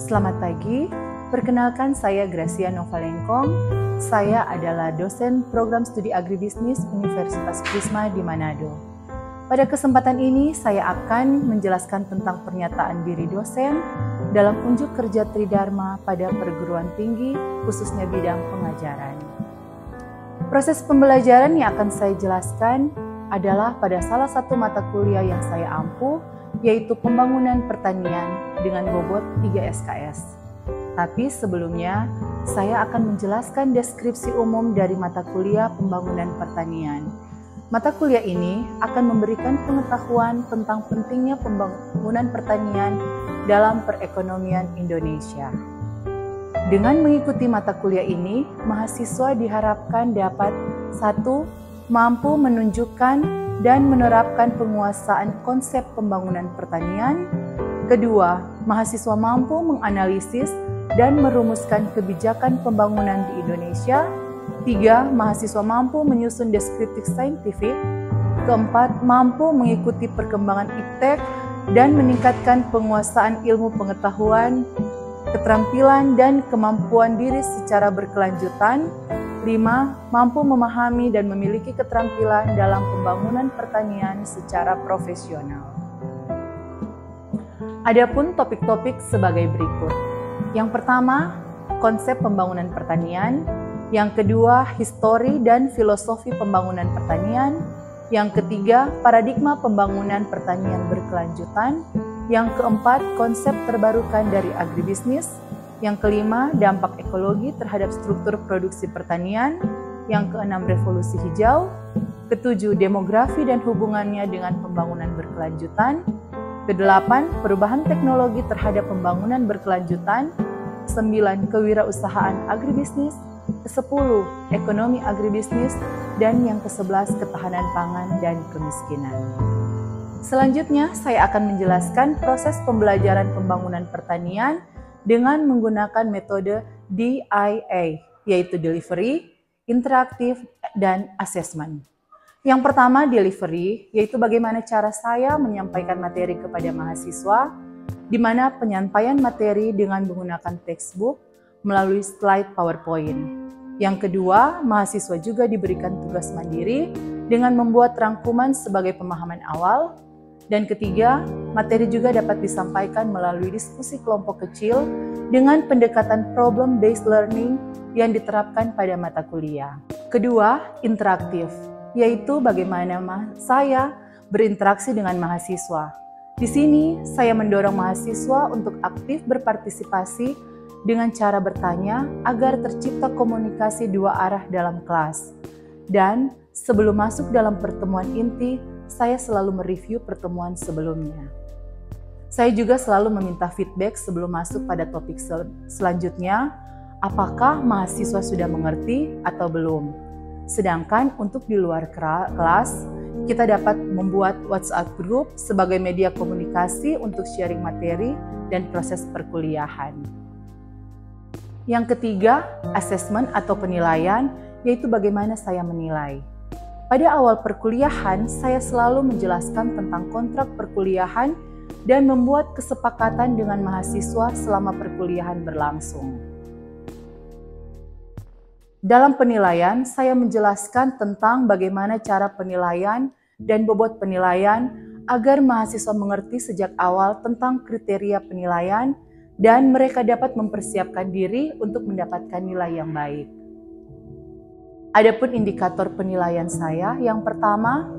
Selamat pagi, perkenalkan saya Gracia Novalengkong. Saya adalah dosen program studi agribisnis Universitas Prisma di Manado. Pada kesempatan ini, saya akan menjelaskan tentang pernyataan diri dosen dalam unjuk kerja Tridharma pada perguruan tinggi, khususnya bidang pengajaran. Proses pembelajaran yang akan saya jelaskan adalah pada salah satu mata kuliah yang saya ampuh, yaitu pembangunan pertanian dengan bobot 3 SKS. Tapi sebelumnya, saya akan menjelaskan deskripsi umum dari mata kuliah pembangunan pertanian. Mata kuliah ini akan memberikan pengetahuan tentang pentingnya pembangunan pertanian dalam perekonomian Indonesia. Dengan mengikuti mata kuliah ini, mahasiswa diharapkan dapat 1. Mampu menunjukkan dan menerapkan penguasaan konsep pembangunan pertanian. 2. Mahasiswa mampu menganalisis dan merumuskan kebijakan pembangunan di Indonesia. 3. Mahasiswa mampu menyusun deskriptif saintifik. 4. Mampu mengikuti perkembangan iptek dan meningkatkan penguasaan ilmu pengetahuan, keterampilan, dan kemampuan diri secara berkelanjutan. 5. Mampu memahami dan memiliki keterampilan dalam pembangunan pertanian secara profesional. Adapun topik-topik sebagai berikut. Yang pertama, konsep pembangunan pertanian. Yang kedua, histori dan filosofi pembangunan pertanian. Yang ketiga, paradigma pembangunan pertanian berkelanjutan. Yang keempat, konsep terbarukan dari agribisnis. Yang kelima, dampak ekologi terhadap struktur produksi pertanian. Yang keenam, revolusi hijau. Ketujuh, demografi dan hubungannya dengan pembangunan berkelanjutan. Kedelapan, perubahan teknologi terhadap pembangunan berkelanjutan. 9, kewirausahaan agribisnis. Ke-10, ekonomi agribisnis. Dan yang ke-11, ketahanan pangan dan kemiskinan. Selanjutnya, saya akan menjelaskan proses pembelajaran pembangunan pertanian dengan menggunakan metode DIA, yaitu delivery, interaktif, dan assessment. Yang pertama, delivery, yaitu bagaimana cara saya menyampaikan materi kepada mahasiswa, di mana penyampaian materi dengan menggunakan textbook melalui slide PowerPoint. Yang kedua, mahasiswa juga diberikan tugas mandiri dengan membuat rangkuman sebagai pemahaman awal. Dan ketiga, materi juga dapat disampaikan melalui diskusi kelompok kecil dengan pendekatan problem-based learning yang diterapkan pada mata kuliah. Kedua, interaktif, yaitu bagaimana saya berinteraksi dengan mahasiswa. Di sini, saya mendorong mahasiswa untuk aktif berpartisipasi dengan cara bertanya agar tercipta komunikasi dua arah dalam kelas. Dan sebelum masuk dalam pertemuan inti, saya selalu mereview pertemuan sebelumnya. Saya juga selalu meminta feedback sebelum masuk pada topik selanjutnya, apakah mahasiswa sudah mengerti atau belum. Sedangkan untuk di luar kelas, kita dapat membuat WhatsApp group sebagai media komunikasi untuk sharing materi dan proses perkuliahan. Yang ketiga, assessment atau penilaian, yaitu bagaimana saya menilai. Pada awal perkuliahan, saya selalu menjelaskan tentang kontrak perkuliahan dan membuat kesepakatan dengan mahasiswa selama perkuliahan berlangsung. Dalam penilaian, saya menjelaskan tentang bagaimana cara penilaian dan bobot penilaian agar mahasiswa mengerti sejak awal tentang kriteria penilaian dan mereka dapat mempersiapkan diri untuk mendapatkan nilai yang baik. Adapun indikator penilaian saya, yang pertama,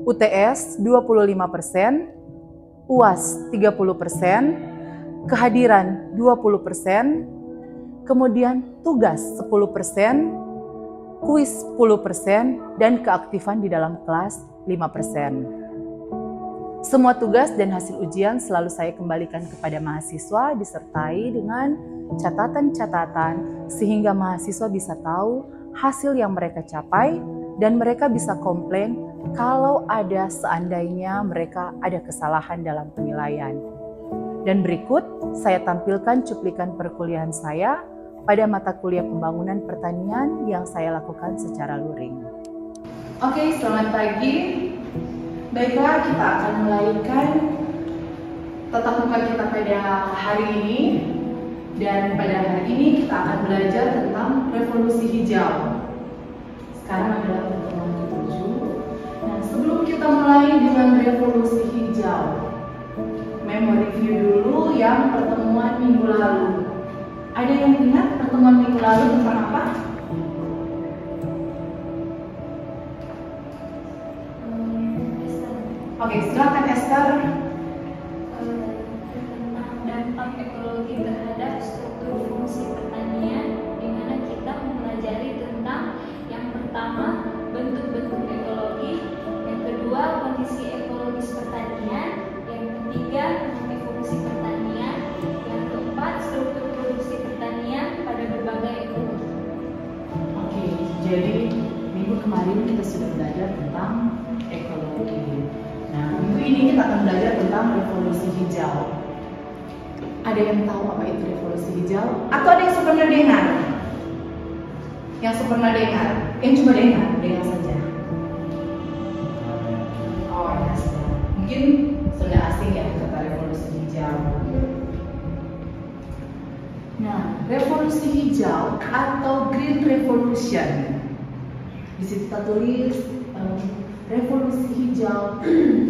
UTS 25%, UAS 30%, kehadiran 20%, kemudian tugas 10%, kuis 10%, dan keaktifan di dalam kelas 5%. Semua tugas dan hasil ujian selalu saya kembalikan kepada mahasiswa disertai dengan catatan-catatan sehingga mahasiswa bisa tahu hasil yang mereka capai dan mereka bisa komplain kalau ada seandainya mereka ada kesalahan dalam penilaian. Dan berikut saya tampilkan cuplikan perkuliahan saya pada mata kuliah pembangunan pertanian yang saya lakukan secara luring. Oke, selamat pagi. Baiklah, kita akan mulaikan tatap muka kita pada hari ini. Dan pada hari ini kita akan belajar tentang revolusi hijau. Sekarang adalah pertemuan ke-7. Nah, sebelum kita mulai dengan revolusi hijau, mau review dulu yang pertemuan minggu lalu. Ada yang ingat pertemuan minggu lalu tentang apa? Oke, silakan Esther. Dampak ekologi terhadap struktur fungsi pertanian, di mana kita mempelajari tentang yang pertama bentuk-bentuk ekologi, yang kedua kondisi ekologis pertanian, yang ketiga multifungsi pertanian, yang keempat struktur produksi pertanian pada berbagai ekologi. Oke, jadi minggu kemarin kita sudah belajar tentang ekologi. Nah, minggu ini kita akan belajar tentang revolusi hijau. Ada yang tahu apa itu revolusi hijau? Atau ada yang pernah dengar? Yang pernah dengar? Yang cuma dengar saja. Oh ya, mungkin sudah asing ya kata revolusi hijau. Nah, revolusi hijau atau Green Revolution. Di situ kita tulis revolusi hijau,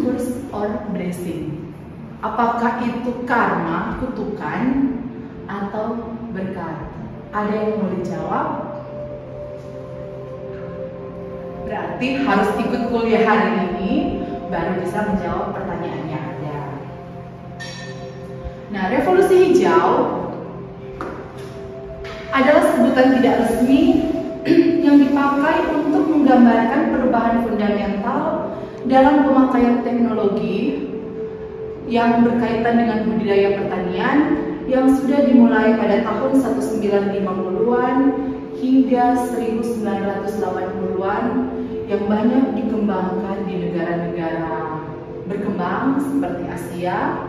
curse or blessing. Apakah itu karma, kutukan, atau berkat? Ada yang mau dijawab? Berarti harus ikut kuliah hari ini baru bisa menjawab pertanyaannya ada. Nah, revolusi hijau adalah sebutan tidak resmi yang dipakai untuk menggambarkan perubahan fundamental dalam pemakaian teknologi yang berkaitan dengan budidaya pertanian yang sudah dimulai pada tahun 1950-an hingga 1980-an yang banyak dikembangkan di negara-negara berkembang seperti Asia,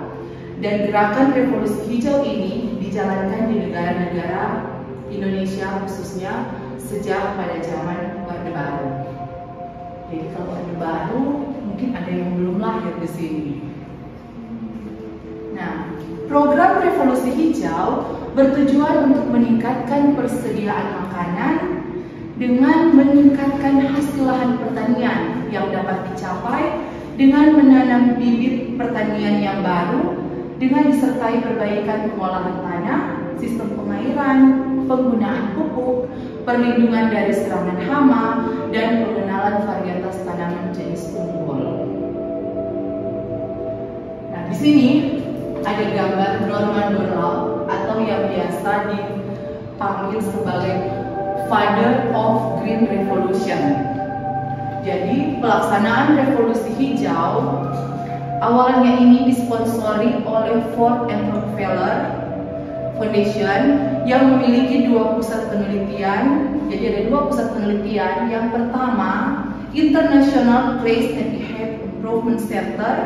dan gerakan revolusi hijau ini dijalankan di negara-negara Indonesia khususnya sejak pada zaman Orde Baru. Jadi kalau Orde Baru mungkin ada yang belum lahir di sini. Nah, program revolusi hijau bertujuan untuk meningkatkan persediaan makanan dengan meningkatkan hasil lahan pertanian yang dapat dicapai dengan menanam bibit pertanian yang baru dengan disertai perbaikan pengolahan tanah, sistem pengairan, penggunaan pupuk, perlindungan dari serangan hama, dan pengenalan varietas tanaman jenis unggul. Nah, di sini ada gambar Norman Borlaug atau yang biasa dipanggil sebagai Father of Green Revolution. Jadi pelaksanaan revolusi hijau awalnya ini disponsori oleh Ford and Rockefeller Foundation yang memiliki dua pusat penelitian. Jadi ada dua pusat penelitian. Yang pertama International Place and Habitat Improvement Center,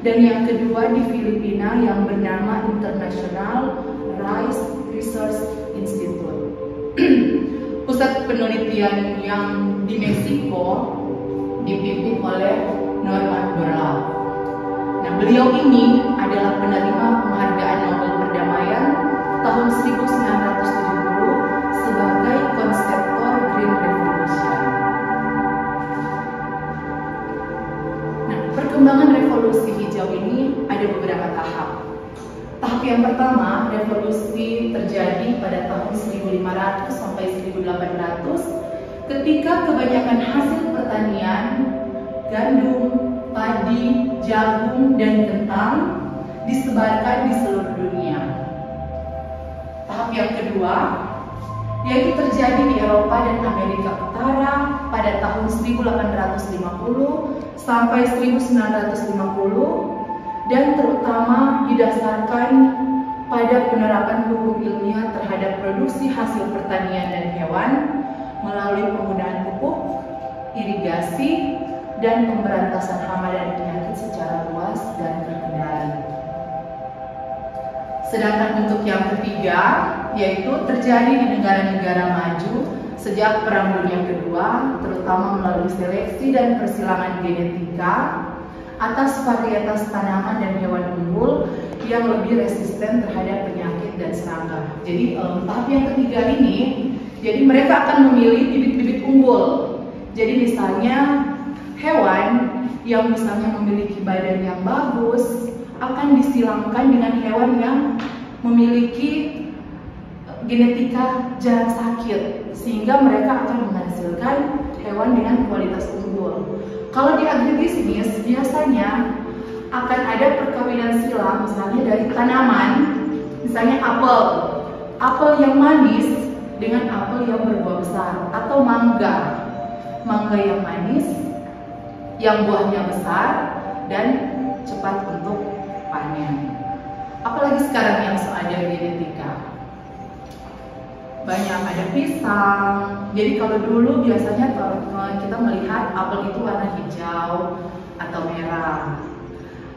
dan yang kedua di Filipina yang bernama International Rice Research Institute. Pusat penelitian yang di Meksiko dipimpin oleh Norman Borlaug. Nah, beliau ini adalah penerima penghargaan Nobel Perdamaian tahun 1970 sebagai konseptor Green Revolution. Nah, perkembangan revolusi hijau ini ada beberapa tahap. Tahap yang pertama, revolusi terjadi pada tahun 1500 sampai 1800 ketika kebanyakan hasil pertanian, gandum, padi, jagung, dan kentang disebarkan di seluruh dunia. Tahap yang kedua, yaitu terjadi di Eropa dan Amerika Utara pada tahun 1850 sampai 1950, dan terutama didasarkan pada penerapan hukum ilmiah terhadap produksi hasil pertanian dan hewan melalui penggunaan pupuk, irigasi, dan pemberantasan hama dan penyakit secara luas dan terkendali. Sedangkan untuk yang ketiga, yaitu terjadi di negara-negara maju sejak Perang Dunia Kedua, terutama melalui seleksi dan persilangan genetika atas varietas tanaman dan hewan unggul yang lebih resisten terhadap penyakit dan serangga. Jadi tahap yang ketiga ini, jadi mereka akan memilih bibit-bibit unggul. Jadi misalnya hewan yang misalnya memiliki badan yang bagus akan disilangkan dengan hewan yang memiliki genetika jarang sakit, sehingga mereka akan menghasilkan hewan dengan kualitas unggul. Kalau di agribisnis biasanya akan ada perkawinan silang, misalnya dari tanaman, misalnya apel yang manis dengan apel yang berbuah besar, atau mangga yang manis yang buahnya besar dan cepat untuk panen. Apalagi sekarang yang ada genetika, banyak ada pisang. Jadi kalau dulu biasanya kita melihat apel itu warna hijau atau merah,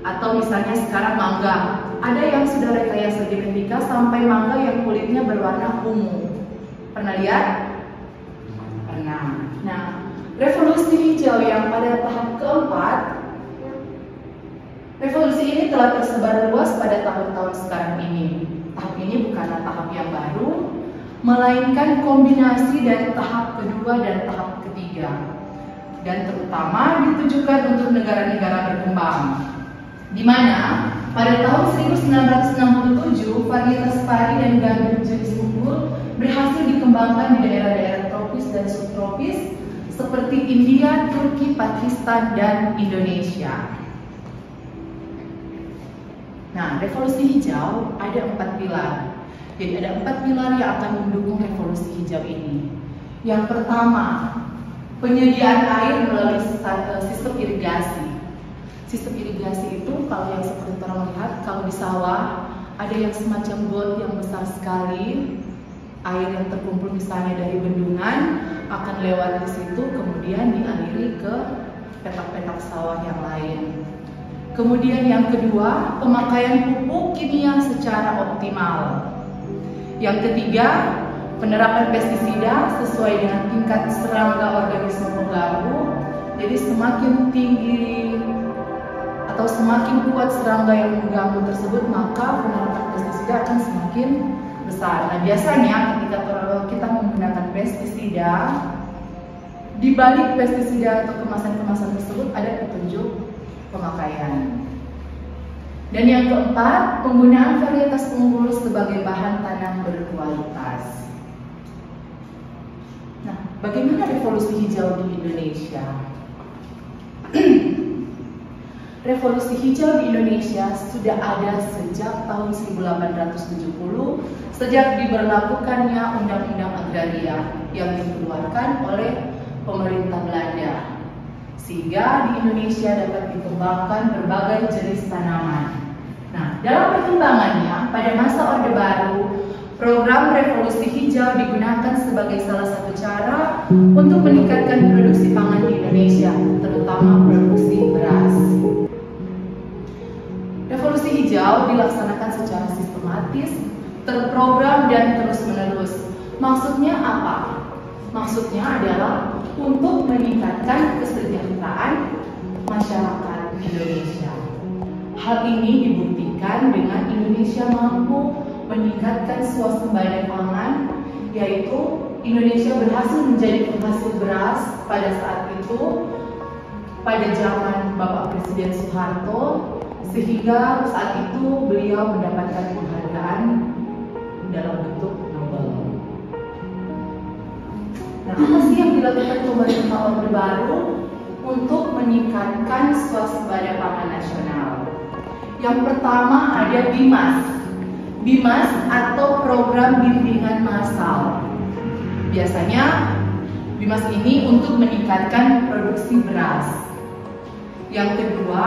atau misalnya sekarang mangga, ada yang sudah rekayasa genetika sampai mangga yang kulitnya berwarna ungu. Pernah lihat? Pernah. Nah, revolusi hijau yang pada tahap keempat, revolusi ini telah tersebar luas pada tahun-tahun sekarang ini. Tahap ini bukanlah tahap yang baru, melainkan kombinasi dari tahap kedua dan tahap ketiga, dan terutama ditujukan untuk negara-negara berkembang, di mana pada tahun 1967 varietas padi dan gandum jenis unggul berhasil dikembangkan di daerah-daerah tropis dan subtropis seperti India, Turki, Pakistan, dan Indonesia. Nah, revolusi hijau ada 4 pilar. Jadi ada 4 pilar yang akan mendukung revolusi hijau ini. Yang pertama, penyediaan air melalui sistem irigasi. Sistem irigasi itu kalau yang seperti orang lihat, kalau di sawah ada yang semacam got yang besar sekali, air yang terkumpul misalnya dari bendungan akan lewat di situ, kemudian dialiri ke petak-petak sawah yang lain. Kemudian yang kedua, pemakaian pupuk kimia secara optimal. Yang ketiga, penerapan pestisida sesuai dengan tingkat serangga organisme pengganggu. Jadi semakin tinggi atau semakin kuat serangga yang mengganggu tersebut, maka penerapan pestisida akan semakin besar. Nah, biasanya ketika kita menggunakan pestisida, di balik pestisida atau kemasan-kemasan tersebut ada petunjuk pemakaian. Dan yang keempat, penggunaan varietas unggul sebagai bahan tanam berkualitas. Nah, bagaimana revolusi hijau di Indonesia? Revolusi hijau di Indonesia sudah ada sejak tahun 1870, sejak diberlakukannya Undang-Undang Agraria yang dikeluarkan oleh pemerintah Belanda, sehingga di Indonesia dapat dikembangkan berbagai jenis tanaman. Nah, dalam perkembangannya pada masa Orde Baru, program revolusi hijau digunakan sebagai salah satu cara untuk meningkatkan produksi pangan di Indonesia, terutama produksi beras. Revolusi hijau dilaksanakan secara sistematis, terprogram dan terus-menerus. Maksudnya apa? Maksudnya adalah untuk meningkatkan kesejahteraan masyarakat Indonesia. Hal ini dibuktikan dengan Indonesia mampu meningkatkan swasembada pangan, yaitu Indonesia berhasil menjadi penghasil beras pada saat itu, pada zaman Bapak Presiden Soeharto, sehingga saat itu beliau mendapatkan penghargaan dalam bentuk Nobel. Nah, apa sih yang dilakukan pemerintah Orde Baru untuk meningkatkan swasembada pangan nasional? Yang pertama ada BIMAS atau Program Bimbingan Massal. Biasanya BIMAS ini untuk meningkatkan produksi beras. Yang kedua,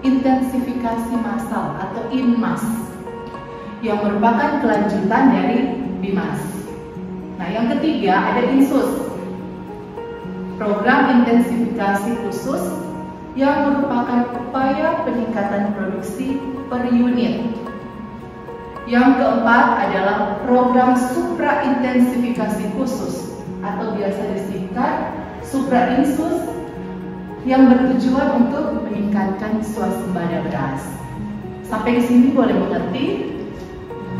intensifikasi massal atau INMAS, yang merupakan kelanjutan dari BIMAS. Nah, yang ketiga ada INSUS, program intensifikasi khusus yang merupakan upaya peningkatan produksi per unit. Yang keempat adalah program supra-intensifikasi khusus atau biasa disingkat supra-insus, yang bertujuan untuk meningkatkan swasembada beras. Sampai di sini boleh mengerti?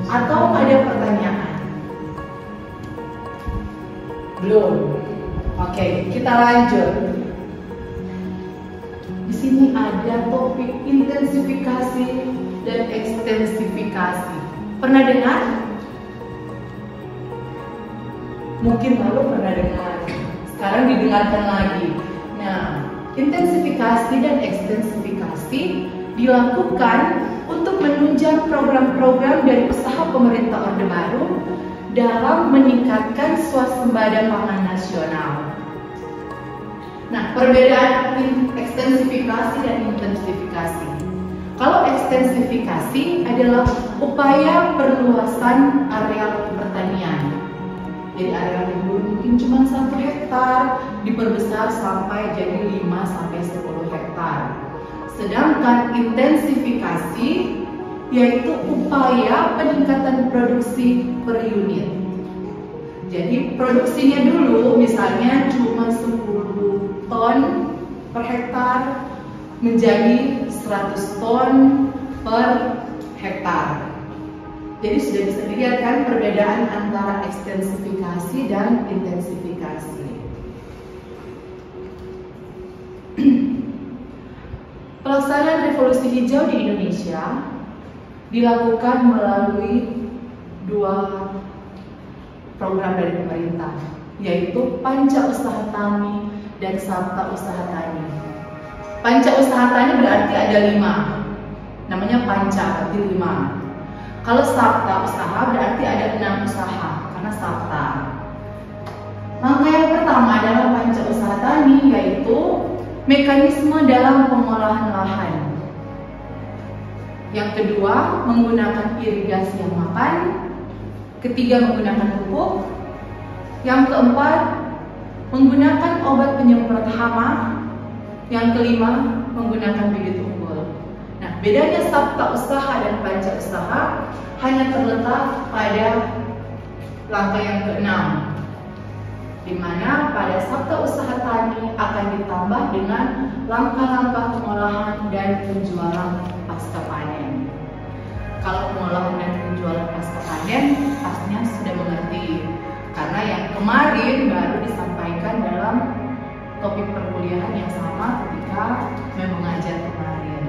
Atau ada pertanyaan? Belum. Oke, kita lanjut. Di sini ada topik intensifikasi dan ekstensifikasi. Pernah dengar? Mungkin baru pernah dengar. Sekarang didengarkan lagi. Nah, intensifikasi dan ekstensifikasi dilakukan untuk menunjang program-program dari usaha pemerintah Orde Baru dalam meningkatkan swasembada pangan nasional. Nah, perbedaan ekstensifikasi dan intensifikasi. Kalau ekstensifikasi adalah upaya perluasan areal pertanian. Jadi areal yang dulu mungkin cuma 1 hektar diperbesar sampai jadi 5-10 hektar. Sedangkan intensifikasi yaitu upaya peningkatan produksi per unit. Jadi produksinya dulu misalnya cuma 10 ton per hektar menjadi 100 ton per hektar. Jadi sudah bisa dilihat kan perbedaan antara ekstensifikasi dan intensifikasi. Pelaksanaan revolusi hijau di Indonesia dilakukan melalui 2 program dari pemerintah, yaitu Panca Usaha Tani dan Sabta Usaha Tani. Panca Usaha Tani berarti ada 5, namanya Panca berarti 5. Kalau Sabta Usaha berarti ada 6 usaha, karena Sabta. Langkah yang pertama adalah Panca Usaha Tani, yaitu mekanisme dalam pengolahan lahan. Yang kedua, menggunakan irigasi yang mapan. Ketiga, menggunakan pupuk. Yang keempat, menggunakan obat penyemprot hama. Yang kelima, menggunakan bibit unggul. Nah, bedanya Sabta Usaha dan Panca Usaha hanya terletak pada langkah yang ke-6, di mana pada Sabta Usaha Tani akan ditambah dengan langkah-langkah pengolahan dan penjualan pasca panen. Kalau pengolahan dan penjualan pasca panen pastinya sudah mengerti, karena yang kemarin baru disampaikan dalam topik perkuliahan yang sama ketika mengajar kemarin.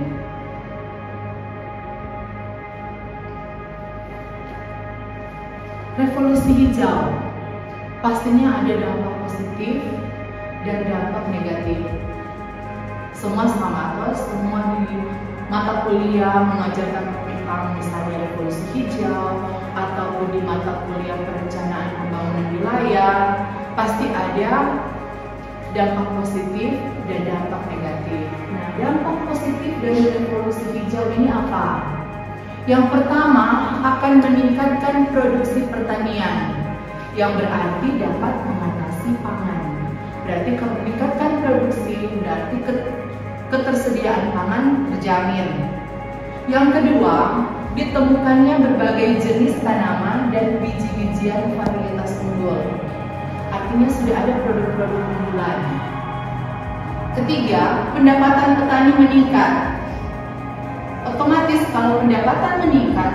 Revolusi hijau pastinya ada dampak positif dan dampak negatif. Semua sama, semua di mata kuliah mengajarkan tentang misalnya revolusi hijau ataupun di mata kuliah perencanaan pembangunan wilayah, pasti ada dampak positif dan dampak negatif. Nah, dampak positif dari revolusi hijau ini apa? Yang pertama, akan meningkatkan produksi pertanian, yang berarti dapat mengatasi pangan. Berarti kalau meningkatkan produksi, berarti ketersediaan pangan terjamin. Yang kedua, ditemukannya berbagai jenis tanaman dan biji-bijian varietas unggul. Artinya sudah ada produk-produk unggulan. Ketiga, pendapatan petani meningkat. Otomatis kalau pendapatan meningkat,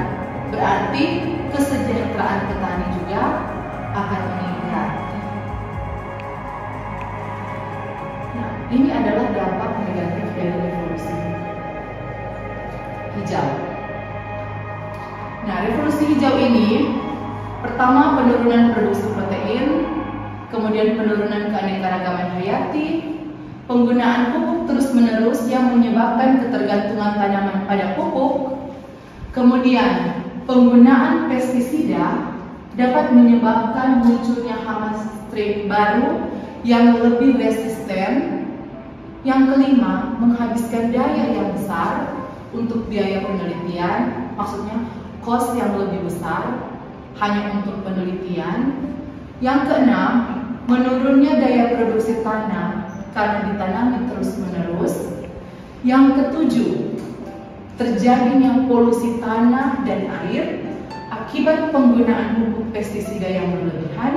berarti kesejahteraan petani juga akan meningkat. Nah, ini adalah dampak negatif dari revolusi hijau. Nah, revolusi hijau ini pertama penurunan produksi protein, kemudian penurunan keanekaragaman hayati, penggunaan pupuk terus-menerus yang menyebabkan ketergantungan tanaman pada pupuk, kemudian penggunaan pestisida dapat menyebabkan munculnya hama strain baru yang lebih resisten. Yang kelima, menghabiskan daya yang besar untuk biaya penelitian, maksudnya cost yang lebih besar hanya untuk penelitian. Yang keenam, menurunnya daya produksi tanah karena ditanami terus-menerus. Yang ketujuh, terjadinya polusi tanah dan air akibat penggunaan pupuk pestisida yang berlebihan.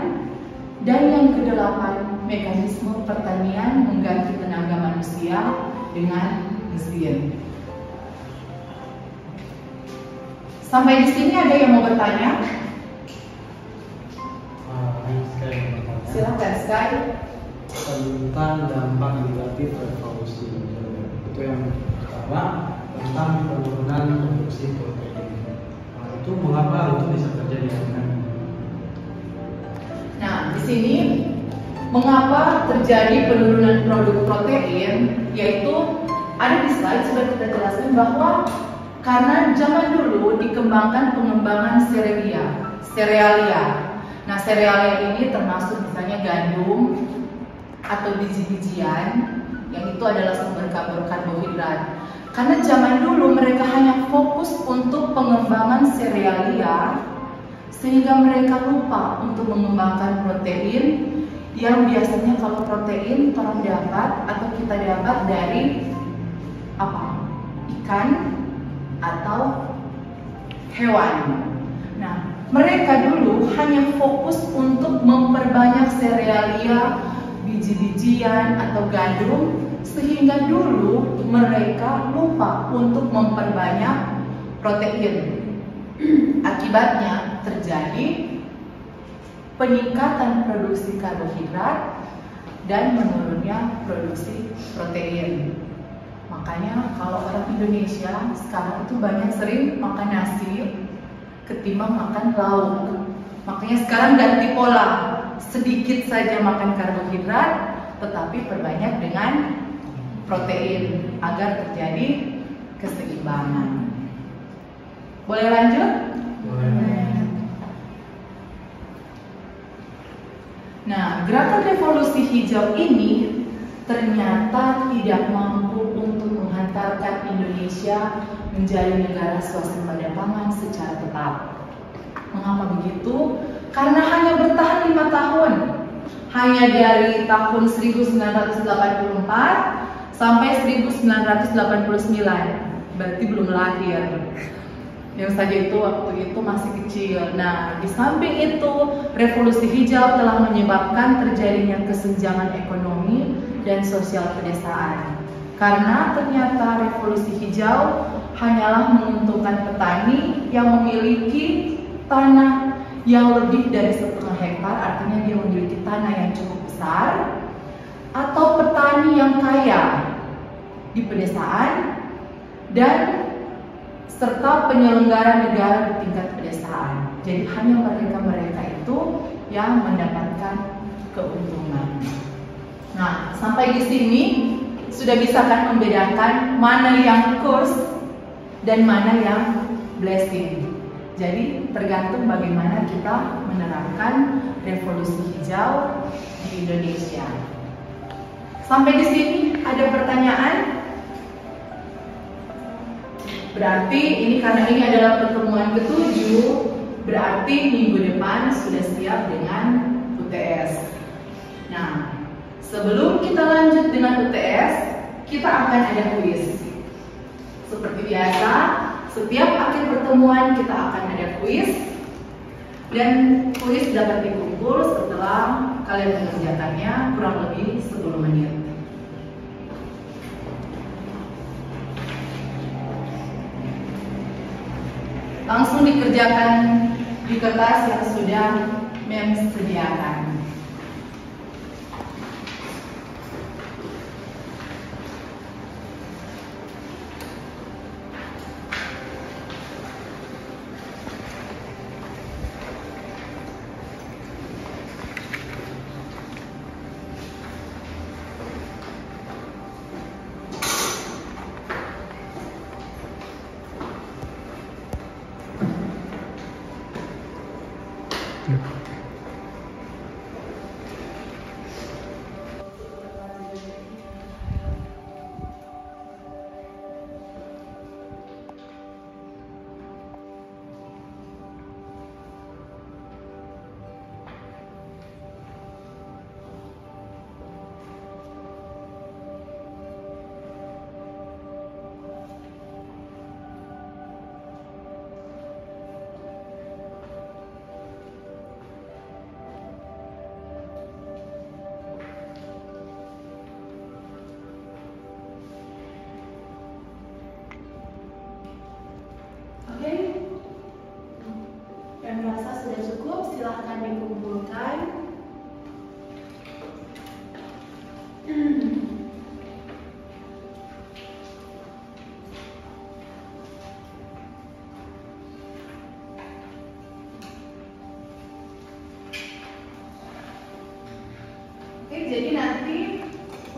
Dan yang kedelapan, mekanisme pertanian mengganti tenaga manusia dengan mesin. Sampai di sini ada yang mau bertanya? Silakan Sky. Tentang dampak negatif revolusi itu yang pertama tentang penurunan produksi protein. Itu mengapa itu bisa terjadi? Nah, di sini mengapa terjadi penurunan produk protein, yaitu ada di slide sudah kita jelaskan bahwa karena zaman dulu dikembangkan pengembangan serealia. Nah, serealia ini termasuk misalnya gandum atau biji-bijian yang itu adalah sumber karbohidrat. Karena zaman dulu mereka hanya fokus untuk pengembangan serealia, sehingga mereka lupa untuk mengembangkan protein yang biasanya kalau protein orang dapat atau kita dapat dari apa? Ikan atau hewan. Nah, mereka dulu hanya fokus untuk memperbanyak serealia, biji-bijian atau gandum, sehingga dulu mereka lupa untuk memperbanyak protein. Akibatnya terjadi peningkatan produksi karbohidrat dan menurunnya produksi protein. Makanya kalau orang Indonesia sekarang itu banyak sering makan nasi ketimbang makan lauk. Makanya sekarang ganti pola, sedikit saja makan karbohidrat tetapi perbanyak dengan protein agar terjadi keseimbangan. Boleh lanjut? Boleh. Nah, gerakan revolusi hijau ini ternyata tidak mampu untuk menghantarkan Indonesia menjadi negara swasembada pangan secara tetap. Mengapa begitu? Karena hanya bertahan 5 tahun. Hanya dari tahun 1984 sampai 1989. Berarti belum lahir. Yang saja itu waktu itu masih kecil. Nah, di samping itu, revolusi hijau telah menyebabkan terjadinya kesenjangan ekonomi dan sosial pedesaan. Karena ternyata revolusi hijau hanyalah menguntungkan petani yang memiliki tanah yang lebih dari 1,5 hektar, artinya dia memiliki tanah yang cukup besar, atau petani yang kaya di pedesaan, dan serta penyelenggara negara di tingkat pedesaan. Jadi hanya mereka-mereka itu yang mendapatkan keuntungan. Nah, sampai di sini sudah bisa kan membedakan mana yang curse dan mana yang blessing. Jadi tergantung bagaimana kita menerapkan revolusi hijau di Indonesia. Sampai di sini ada pertanyaan? Berarti ini karena ini adalah pertemuan ke-7, berarti minggu depan sudah siap dengan UTS. Nah, sebelum kita lanjut dengan UTS, kita akan ada kuis. Seperti biasa, setiap akhir pertemuan kita akan ada kuis, dan kuis dapat dikumpul setelah kalian mengerjakannya kurang lebih 10 menit. Langsung dikerjakan di kertas yang sudah Mem sediakan.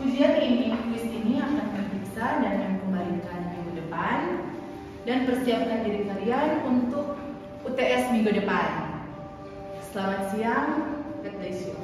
Ujian ini, kuis ini akan diperiksa dan kembalikan minggu depan, dan persiapkan diri kalian untuk UTS minggu depan. Selamat siang, God bless you.